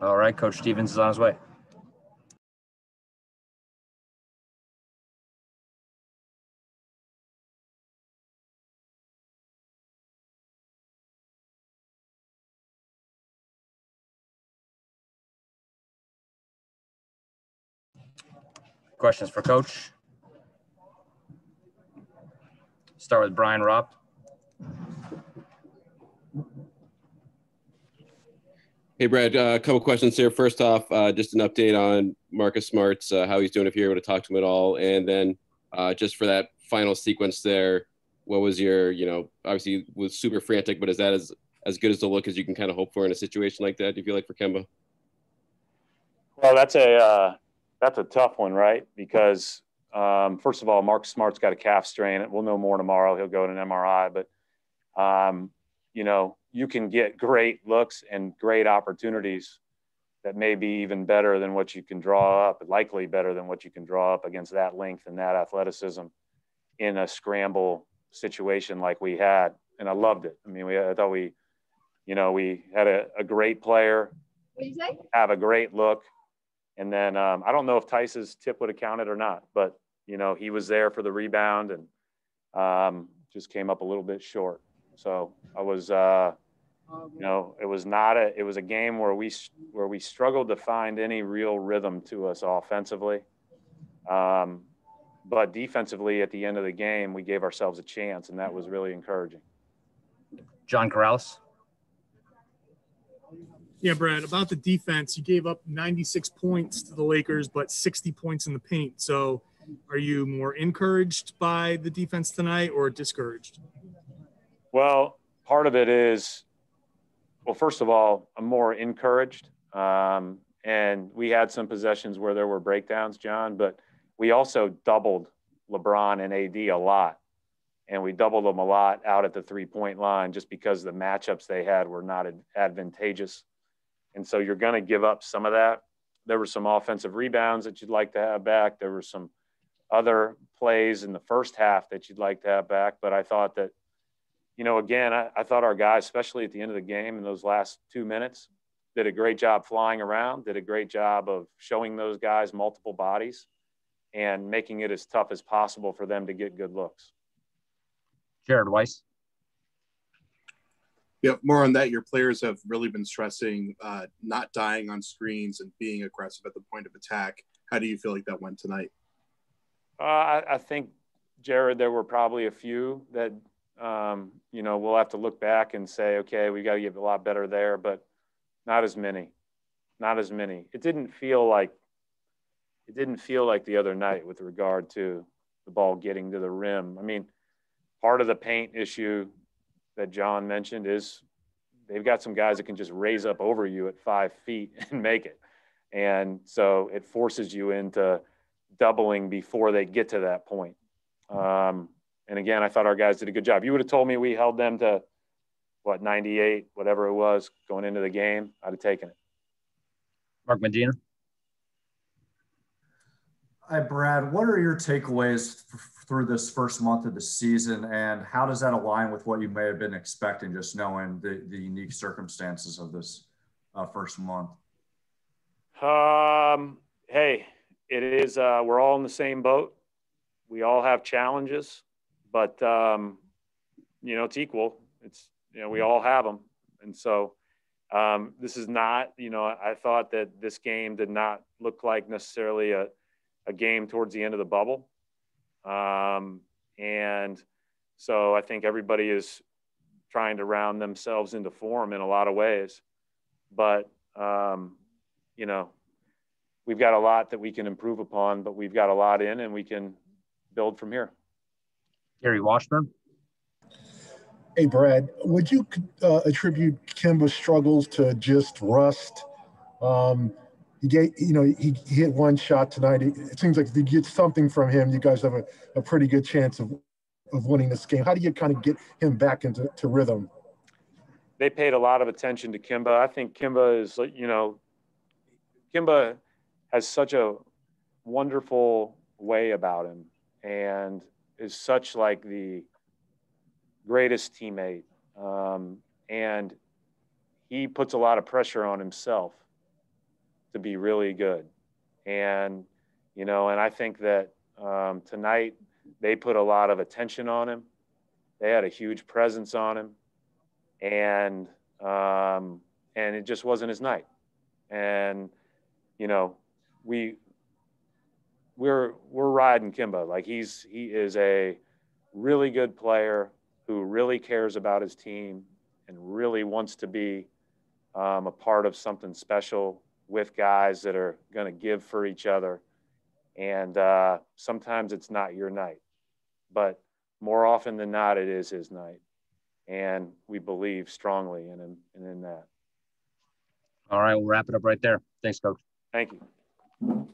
All right, Coach Stevens is on his way. Questions for Coach? Start with Brian Ropp. Hey, Brad, a couple questions here. First off, just an update on Marcus Smart's, how he's doing, if you're able to talk to him at all. And then just for that final sequence there, what was your, obviously it was super frantic, but is that as good as the look as you can kind of hope for in a situation like that, do you feel like, for Kemba? Well, that's a tough one, right? Because, first of all, Marcus Smart's got a calf strain. We'll know more tomorrow. He'll go to an MRI. But, you can get great looks and great opportunities that may be even better than what you can draw up, likely better than what you can draw up against that length and that athleticism in a scramble situation like we had. And I loved it. I mean, I thought we had a great player, have a great look. And then I don't know if Tice's tip would have counted or not, but, he was there for the rebound and just came up a little bit short. So I was, it was a game where we struggled to find any real rhythm to us offensively. But defensively at the end of the game, we gave ourselves a chance, and that was really encouraging. John Corrales. Yeah, Brad, about the defense, you gave up 96 points to the Lakers, but 60 points in the paint. So are you more encouraged by the defense tonight or discouraged? Well, part of it is, first of all, I'm more encouraged. And we had some possessions where there were breakdowns, John, but we also doubled LeBron and AD a lot. And we doubled them a lot out at the three-point line just because the matchups they had were not advantageous. And so you're going to give up some of that. There were some offensive rebounds that you'd like to have back. There were some other plays in the first half that you'd like to have back. But I thought that, again, I thought our guys, especially at the end of the game in those last 2 minutes, did a great job flying around, did a great job of showing those guys multiple bodies and making it as tough as possible for them to get good looks. Jared Weiss. Yeah, more on that. Your players have really been stressing not dying on screens and being aggressive at the point of attack. How do you feel like that went tonight? I think, Jared, there were probably a few that, we'll have to look back and say, okay, we got to get a lot better there, but not as many. It didn't feel like the other night with regard to the ball getting to the rim. I mean, part of the paint issue that John mentioned is they've got some guys that can just raise up over you at 5 feet and make it. And so it forces you into doubling before they get to that point. And again, I thought our guys did a good job. You would have told me we held them to 98, whatever it was going into the game, I'd have taken it. Mark Medina. Hi, Brad. What are your takeaways through this first month of the season, and how does that align with what you may have been expecting, just knowing the unique circumstances of this first month? Hey, it is. We're all in the same boat. We all have challenges, but it's equal. It's we all have them, and so this is not. I thought that this game did not look like necessarily a game towards the end of the bubble. And so I think everybody is trying to round themselves into form in a lot of ways, but, we've got a lot that we can improve upon, but we've got a lot in and we can build from here. Gary Washburn. Hey, Brad, would you attribute Kemba's struggles to just rust? He hit one shot tonight. It seems like if you get something from him, you guys have a pretty good chance of winning this game. How do you kind of get him back into rhythm? They paid a lot of attention to Kemba. I think Kemba is, Kemba has such a wonderful way about him and is such like the greatest teammate. And he puts a lot of pressure on himself. to be really good. And, you know, and I think that tonight they put a lot of attention on him. They had a huge presence on him, and it just wasn't his night. And, you know, we're riding Kemba. Like he is a really good player who really cares about his team and really wants to be a part of something special with guys that are going to give for each other. And sometimes it's not your night, but more often than not, it is his night. And we believe strongly in him and in that. All right, we'll wrap it up right there. Thanks, Coach. Thank you.